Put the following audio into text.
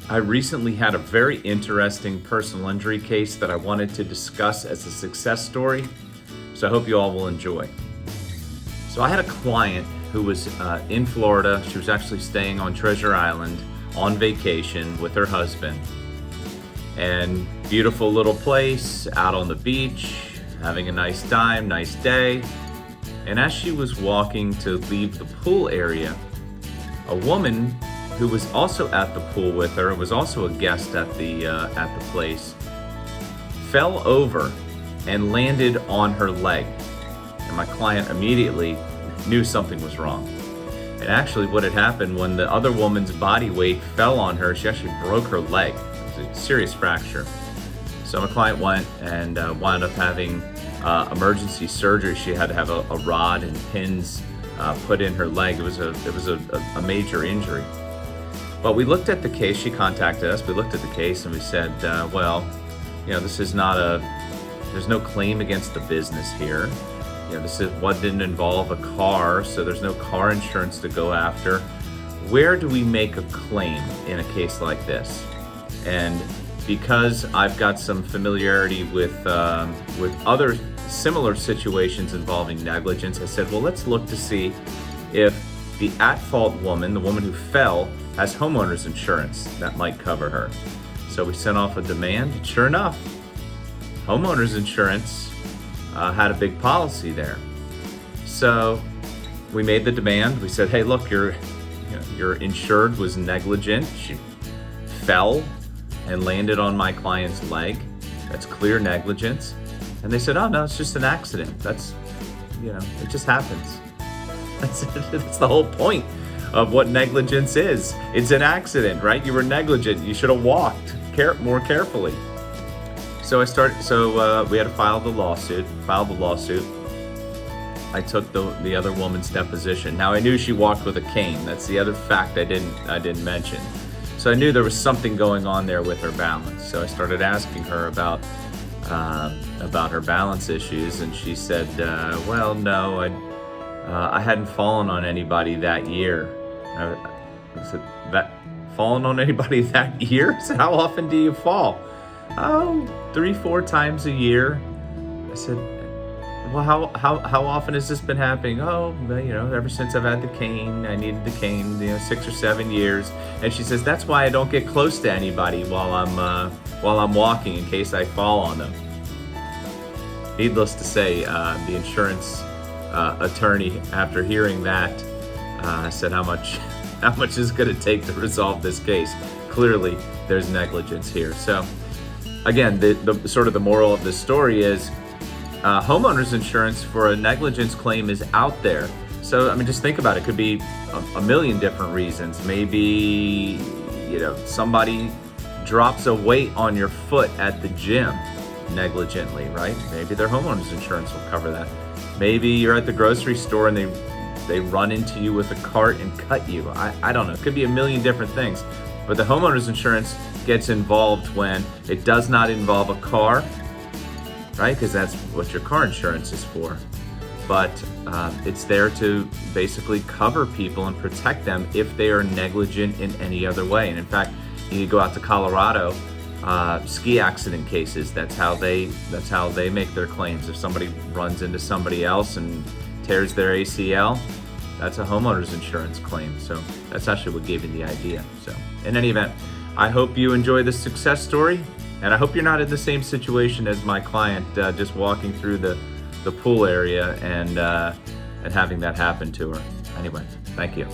I recently had a very interesting personal injury case that I wanted to discuss as a success story, so I hope you all will enjoy. So I had a client who was in Florida. She was actually staying on Treasure Island on vacation with her husband. And beautiful little place, out on the beach, having a nice time, nice day. And as she was walking to leave the pool area, a woman who was also at the pool with her, was also a guest at the place, fell over and landed on her leg. And my client immediately knew something was wrong. And actually what had happened, when the other woman's body weight fell on her, she actually broke her leg. It was a serious fracture. So my client went and wound up having emergency surgery. She had to have a rod and pins put in her leg. It was a major injury. But we looked at the case. She contacted us. We looked at the case and we said, this is not there's no claim against the business here. This didn't involve a car, so there's no car insurance to go after. Where do we make a claim in a case like this? And because I've got some familiarity with other similar situations involving negligence, I said, well, let's look to see if the at-fault woman, the woman who fell, has homeowners insurance that might cover her. So we sent off a demand. Sure enough, homeowners insurance had a big policy there. So we made the demand. We said, hey, look, your insured was negligent. She fell and landed on my client's leg. That's clear negligence. And they said, oh no, it's just an accident. It just happens. That's the whole point of what negligence is. It's an accident, right? You were negligent. You should have walked more carefully. So we had to file the lawsuit. I took the other woman's deposition. Now I knew she walked with a cane. That's the other fact I didn't mention. So I knew there was something going on there with her balance. So I started asking her about her balance issues, and she said, well, no, I hadn't fallen on anybody that year. I said, fallen on anybody that year? I said, how often do you fall? Oh, 3-4 times a year. I said, well, how often has this been happening? Oh, ever since I've had the cane. I needed the cane, 6 or 7 years. And she says, that's why I don't get close to anybody while I'm walking, in case I fall on them. Needless to say, the insurance attorney, after hearing that, said, how much is it going to take to resolve this case? Clearly, there's negligence here. So, again, the sort of the moral of this story is homeowners insurance for a negligence claim is out there. So, just think about it. It could be a million different reasons. Maybe, somebody drops a weight on your foot at the gym negligently, right? Maybe their homeowners insurance will cover that. Maybe you're at the grocery store and they run into you with a cart and cut you. I don't know. It could be a million different things. But the homeowners insurance gets involved when it does not involve a car, right? Because that's what your car insurance is for. But it's there to basically cover people and protect them if they are negligent in any other way. And in fact, you go out to Colorado, ski accident cases. That's how they make their claims. If somebody runs into somebody else and tears their ACL, that's a homeowner's insurance claim. So that's actually what gave me the idea. So in any event, I hope you enjoy this success story, and I hope you're not in the same situation as my client, just walking through the pool area and having that happen to her. Anyway, thank you.